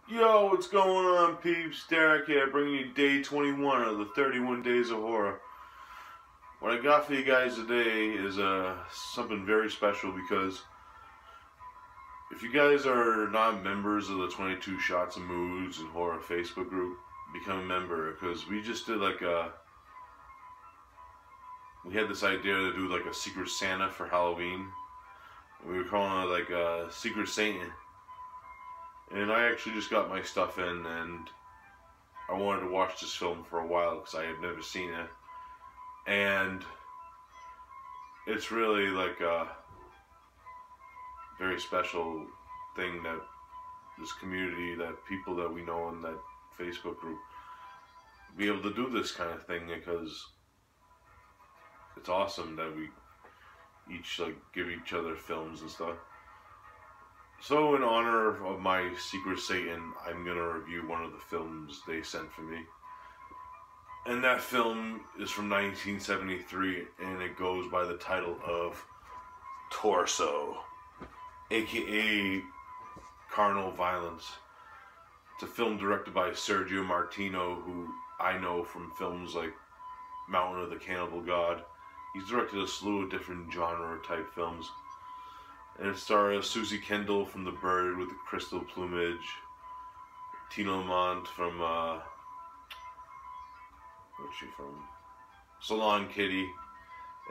Yo, what's going on, peeps? Derek here, bringing you day 21 of the 31 Days of Horror. What I got for you guys today is something very special, because if you guys are not members of the 22 Shots of Moods and Horror Facebook group, become a member, because we just did we had this idea to do like a Secret Santa for Halloween. We were calling it like a Secret Satan. And I actually just got my stuff in, and I wanted to watch this film for a while because I had never seen it. And it's really like a very special thing that this community, that people that we know in that Facebook group, be able to do this kind of thing, because it's awesome that we each give each other films and stuff. So in honor of my Secret Satan, I'm going to review one of the films they sent for me. And that film is from 1973, and it goes by the title of Torso, aka Carnal Violence. It's a film directed by Sergio Martino, who I know from films like Mountain of the Cannibal God. He's directed a slew of different genre type films. And it stars Susie Kendall from The Bird with the Crystal Plumage, Tina Lamont from, where's she from? Salon Kitty,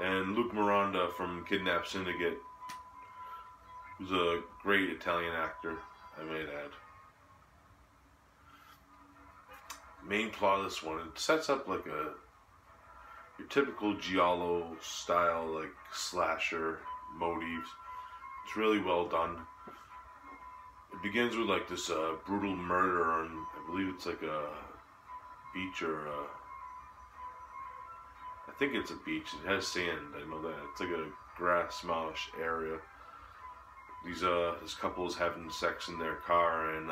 and Luke Miranda from Kidnap Syndicate, who's a great Italian actor, I might add. Main plot of this one, it sets up like your typical giallo style, like slasher motifs. It's really well done. It begins with like this brutal murder on, I believe it's like a beach, or I think it's a beach. It has sand, I know that. It's like a grass marsh area. This couple is having sex in their car, and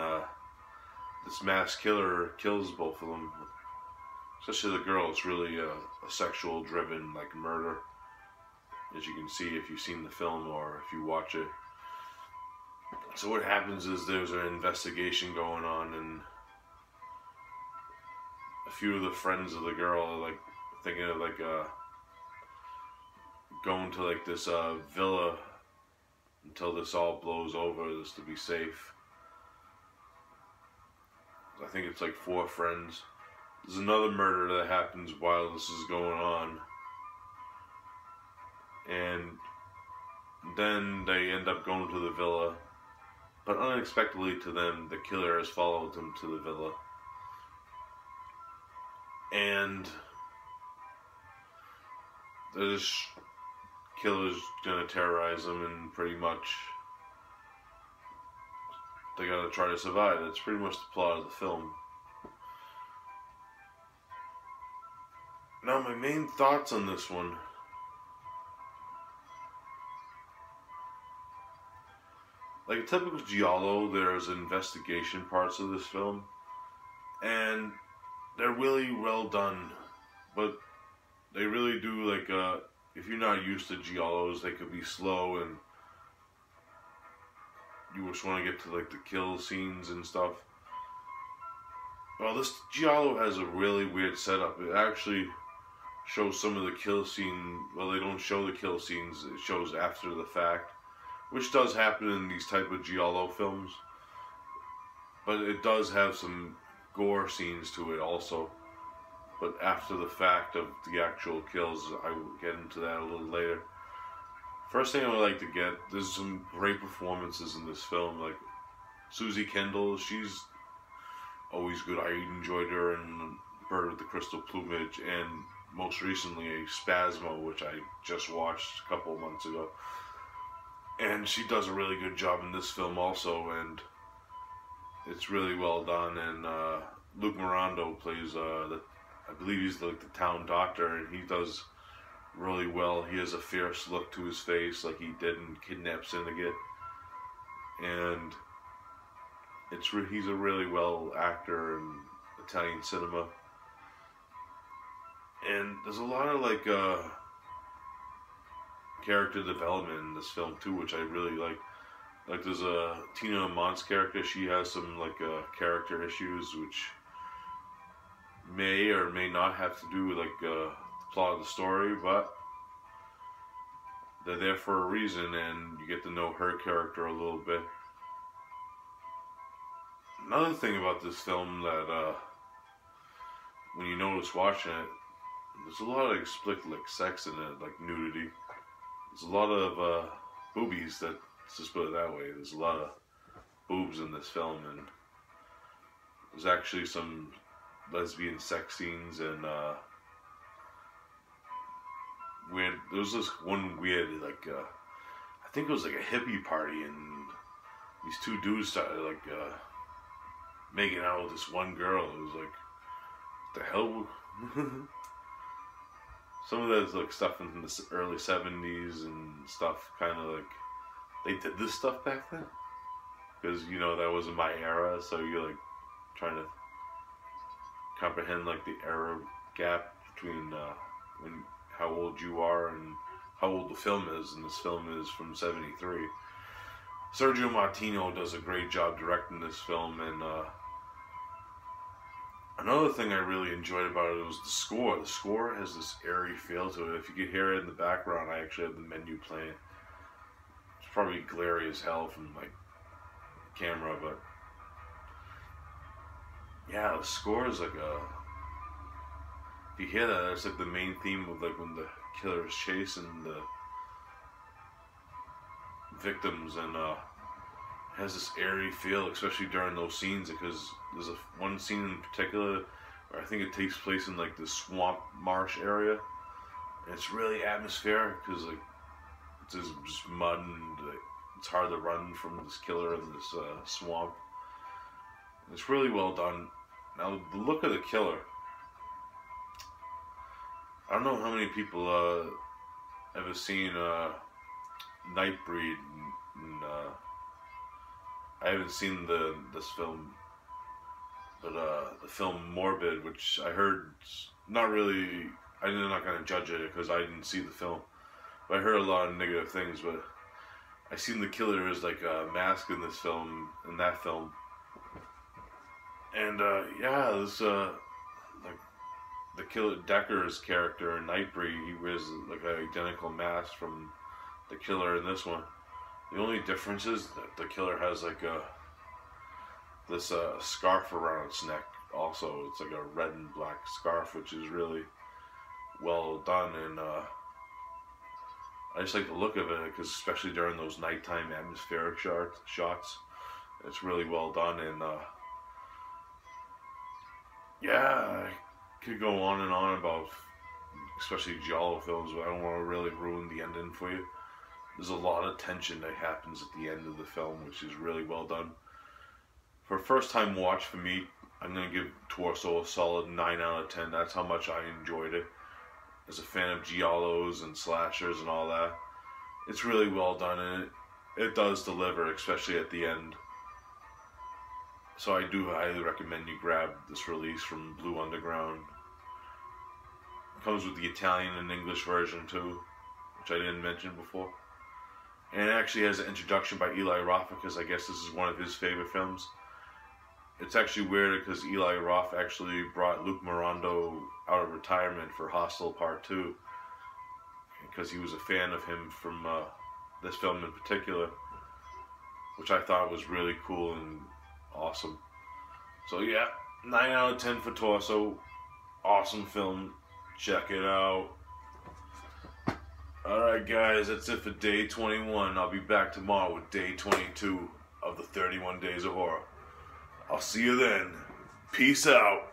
this mass killer kills both of them. Especially the girl. It's really a sexual driven like murder, as you can see if you've seen the film or if you watch it. So what happens is there's an investigation going on, and a few of the friends of the girl are like thinking of going to like this villa until this all blows over, just to be safe. I think it's like 4 friends. There's another murder that happens while this is going on, and then they end up going to the villa, but unexpectedly to them, the killer has followed them to the villa, and this killer's gonna terrorize them, and pretty much they gotta try to survive. That's pretty much the plot of the film. Now, my main thoughts on this one. Like a typical giallo, there's investigation parts of this film, and they're really well done. But they really do if you're not used to giallos, they could be slow, and you just want to get to the kill scenes and stuff. Well, this giallo has a really weird setup. It actually shows some of the kill scene. Well, they don't show the kill scenes. It shows after the fact, which does happen in these type of giallo films. But it does have some gore scenes to it also. But after the fact of the actual kills, I will get into that a little later. First thing I would like to get, there's some great performances in this film. Like Susie Kendall, she's always good. I enjoyed her in Bird with the Crystal Plumage, and most recently a Spasmo, which I just watched a couple of months ago. And she does a really good job in this film also, and it's really well done. And Luke Miranda plays, I believe he's like the town doctor, and he does really well. He has a fierce look to his face, like he did in Kidnap Syndicate. And he's a really well actor in Italian cinema. And there's a lot of character development in this film too, which I really like. Like there's a Tina Mont's character. She has some like character issues, which may or may not have to do with like the plot of the story, but they're there for a reason, and you get to know her character a little bit. Another thing about this film that when you notice watching it, there's a lot of explicit like sex in it, like nudity. There's a lot of boobies. Let's just put it that way. There's a lot of boobs in this film, and there's actually some lesbian sex scenes and weird. There was this one weird like I think it was like a hippie party, and these two dudes started like making out with this one girl. It was like, what the hell? Some of that's like stuff in the early 70s and stuff, kind of like they did this stuff back then, because you know that wasn't my era, so you're like trying to comprehend like the era gap between when how old you are and how old the film is, and this film is from '73. Sergio Martino does a great job directing this film, and another thing I really enjoyed about it was the score. The score has this airy feel to it. If you could hear it in the background, I actually have the menu playing. It's probably glary as hell from like camera, but yeah, the score is like a. If you hear that, it's like the main theme of like when the killer is chasing the victims, and has this airy feel, especially during those scenes, because there's one scene in particular where I think it takes place in like the swamp marsh area, and it's really atmospheric because like it's just mud, and like, it's hard to run from this killer in this swamp. It's really well done. Now the look of the killer, I don't know how many people ever seen Nightbreed, and I haven't seen this film, but the film Morbid, which I heard not really. I'm not gonna judge it because I didn't see the film, but I heard a lot of negative things. But I seen the killer as like a mask in this film, in that film, and yeah, this like the killer Decker's character in Nightbreed, he wears like an identical mask from the killer in this one. The only difference is that the killer has like this scarf around its neck. Also, it's like a red and black scarf, which is really well done, and I just like the look of it, because especially during those nighttime atmospheric shots, it's really well done. And yeah, I could go on and on about especially giallo films, but I don't want to really ruin the ending for you. There's a lot of tension that happens at the end of the film, which is really well done. For a first time watch for me, I'm going to give Torso a solid 9 out of 10. That's how much I enjoyed it. As a fan of giallos and slashers and all that, it's really well done, and it does deliver, especially at the end. So I do highly recommend you grab this release from Blue Underground. It comes with the Italian and English version too, which I didn't mention before. And it actually has an introduction by Eli Roth, because I guess this is one of his favorite films. It's actually weird because Eli Roth actually brought Luke Morando out of retirement for Hostel Part 2, because he was a fan of him from this film in particular, which I thought was really cool and awesome. So yeah, 9 out of 10 for Torso. Awesome film. Check it out. Alright guys, that's it for day 21. I'll be back tomorrow with day 22 of the 31 Days of Horror. I'll see you then. Peace out.